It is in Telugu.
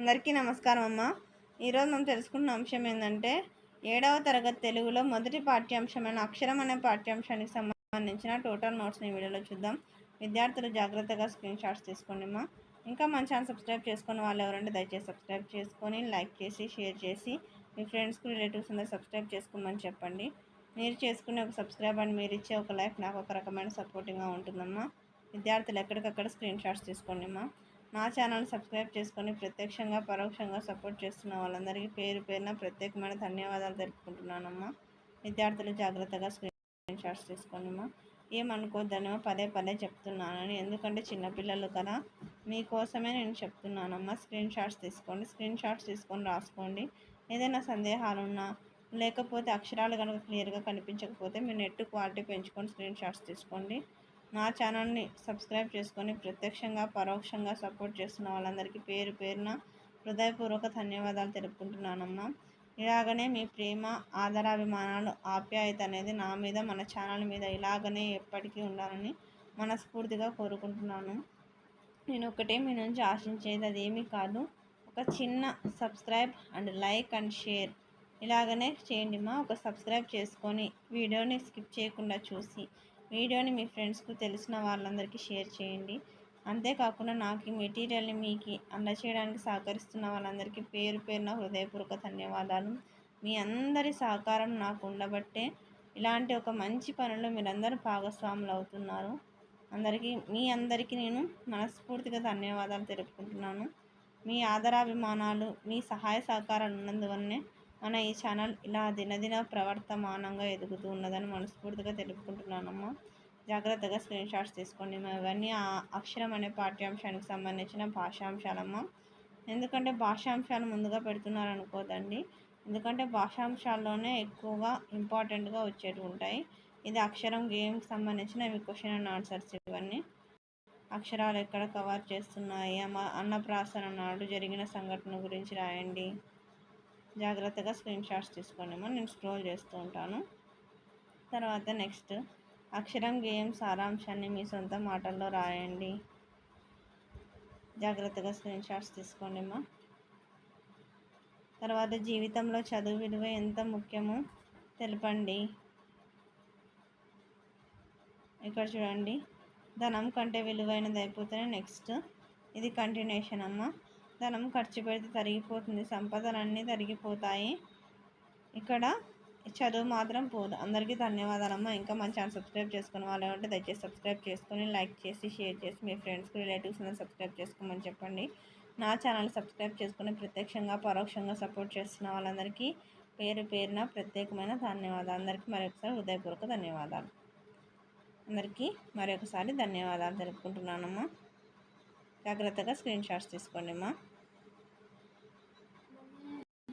అందరికీ నమస్కారం అమ్మ. ఈరోజు మనం తెలుసుకున్న అంశం ఏంటంటే 7వ తరగతి తెలుగులో మొదటి పాఠ్యాంశమైన అక్షరం అనే పాఠ్యాంశానికి సంబంధించిన టోటల్ నోట్స్ని ఈ వీడియోలో చూద్దాం. విద్యార్థులు జాగ్రత్తగా స్క్రీన్ షాట్స్ తీసుకోండి అమ్మా. ఇంకా మన ఛానల్ సబ్స్క్రైబ్ చేసుకుని వాళ్ళు ఎవరంటే దయచేసి సబ్స్క్రైబ్ చేసుకొని లైక్ చేసి షేర్ చేసి మీ ఫ్రెండ్స్కి రిలేటివ్స్ అందరూ సబ్స్క్రైబ్ చేసుకోమని చెప్పండి. మీరు చేసుకునే ఒక సబ్స్క్రైబ్ అండ్ మీరు ఇచ్చే ఒక లైక్ నాకు ఒక రకమైన సపోర్టింగ్గా ఉంటుందమ్మా. విద్యార్థులు ఎక్కడికక్కడ స్క్రీన్ షాట్స్ తీసుకోండి అమ్మా. నా ఛానల్ సబ్స్క్రైబ్ చేసుకొని ప్రత్యక్షంగా పరోక్షంగా సపోర్ట్ చేస్తున్న వాళ్ళందరికీ పేరు పేరున ప్రత్యేకమైన ధన్యవాదాలు తెలుపుకుంటున్నానమ్మా. విద్యార్థులు జాగ్రత్తగా స్క్రీన్ షాట్స్ తీసుకోండిమ్మా. ఏమనుకోద్దనో పదే పదే చెప్తున్నానని, ఎందుకంటే చిన్నపిల్లలు కదా, మీకోసమే నేను చెప్తున్నానమ్మా. స్క్రీన్ షాట్స్ తీసుకోండి, స్క్రీన్ షాట్స్ తీసుకొని రాసుకోండి. ఏదైనా సందేహాలున్నా లేకపోతే అక్షరాలు కనుక క్లియర్గా కనిపించకపోతే మీ నెట్ క్వాలిటీ పెంచుకొని స్క్రీన్ షాట్స్ తీసుకోండి. నా ఛానల్ని సబ్స్క్రైబ్ చేసుకొని ప్రత్యక్షంగా పరోక్షంగా సపోర్ట్ చేస్తున్న వాళ్ళందరికీ పేరు పేరున హృదయపూర్వక ధన్యవాదాలు తెలుపుకుంటున్నానమ్మా. ఇలాగనే మీ ప్రేమ, ఆదరాభిమానాలు, ఆప్యాయత అనేది నా మీద, మన ఛానల్ మీద ఇలాగనే ఎప్పటికీ ఉండాలని మనస్ఫూర్తిగా కోరుకుంటున్నాను. నేను ఒకటే మీ నుంచి ఆశించేది అదేమీ కాదు, ఒక చిన్న subscribe and like and share ఇలాగనే చేయండి మా. ఒక సబ్స్క్రైబ్ చేసుకొని వీడియోని స్కిప్ చేయకుండా చూసి వీడియోని మీ ఫ్రెండ్స్కు తెలిసిన వాళ్ళందరికీ షేర్ చేయండి. అంతేకాకుండా నాకు ఈ మెటీరియల్ని మీకు అందచేయడానికి సహకరిస్తున్న వాళ్ళందరికీ పేరు పేరున హృదయపూర్వక ధన్యవాదాలు. మీ అందరి సహకారం నాకు ఉండబట్టే ఇలాంటి ఒక మంచి పనులు మీరందరూ భాగస్వాములు అవుతున్నారు. మీ అందరికీ నేను మనస్ఫూర్తిగా ధన్యవాదాలు తెలుపుకుంటున్నాను. మీ ఆదరాభిమానాలు, మీ సహాయ సహకారాలు ఉన్నందువల్లనే మన ఈ ఛానల్ ఇలా దినదిన ప్రవర్తమానంగా ఎదుగుతూ ఉన్నదని మనస్ఫూర్తిగా తెలుపుకుంటున్నానమ్మా. జాగ్రత్తగా స్క్రీన్ షాట్స్ తీసుకోండి. ఇవన్నీ అక్షరం అనే పాఠ్యాంశానికి సంబంధించిన భాషాంశాలమ్మా. ఎందుకంటే భాషాంశాలు ముందుగా పెడుతున్నారనుకోదండి, ఎందుకంటే భాషాంశాల్లోనే ఎక్కువగా ఇంపార్టెంట్గా వచ్చేవి ఉంటాయి. ఇది అక్షరం గేమ్కి సంబంధించిన ఇవి క్వశ్చన్ అండ్ ఆన్సర్స్. ఇవన్నీ అక్షరాలు ఎక్కడ కవర్ చేస్తున్నాయి, అన్నప్రాసన నాడు జరిగిన సంఘటన గురించి రాయండి. జాగ్రత్తగా స్క్రీన్ షాట్స్ తీసుకోండి. నేను స్క్రోల్ చేస్తూ ఉంటాను. తర్వాత నెక్స్ట్ అక్షరం గేయం సారాంశాన్ని మీ సొంత మాటల్లో రాయండి. జాగ్రత్తగా స్క్రీన్ షాట్స్ తీసుకోండి అమ్మా. తర్వాత జీవితంలో చదువు విలువ ఎంత ముఖ్యమో తెలపండి. ఇక్కడ చూడండి, ధనం కంటే విలువైనది అయిపోతేనే నెక్స్ట్ ఇది కంటిన్యూషన్ అమ్మ. ధనం ఖర్చు పెడితే తరిగిపోతుంది, సంపదలన్నీ తరిగిపోతాయి, ఇక్కడ చదువు మాత్రం పోదు. అందరికీ ధన్యవాదాలమ్మా. ఇంకా మన ఛానల్ సబ్స్క్రైబ్ చేసుకుని వాళ్ళు ఏమంటే దయచేసి సబ్స్క్రైబ్ చేసుకొని లైక్ చేసి షేర్ చేసి మీ ఫ్రెండ్స్కి రిలేటివ్స్ అందరూ సబ్స్క్రైబ్ చేసుకోమని చెప్పండి. నా ఛానల్ సబ్స్క్రైబ్ చేసుకుని ప్రత్యక్షంగా పరోక్షంగా సపోర్ట్ చేస్తున్న వాళ్ళందరికీ పేరు పేరున ప్రత్యేకమైన ధన్యవాదాలు. అందరికీ మరొకసారి హృదయపూర్వక ధన్యవాదాలు. అందరికీ మరొకసారి ధన్యవాదాలు తెలుపుకుంటున్నానమ్మా. జాగ్రత్తగా స్క్రీన్ షాట్స్ తీసుకోండి అమ్మా.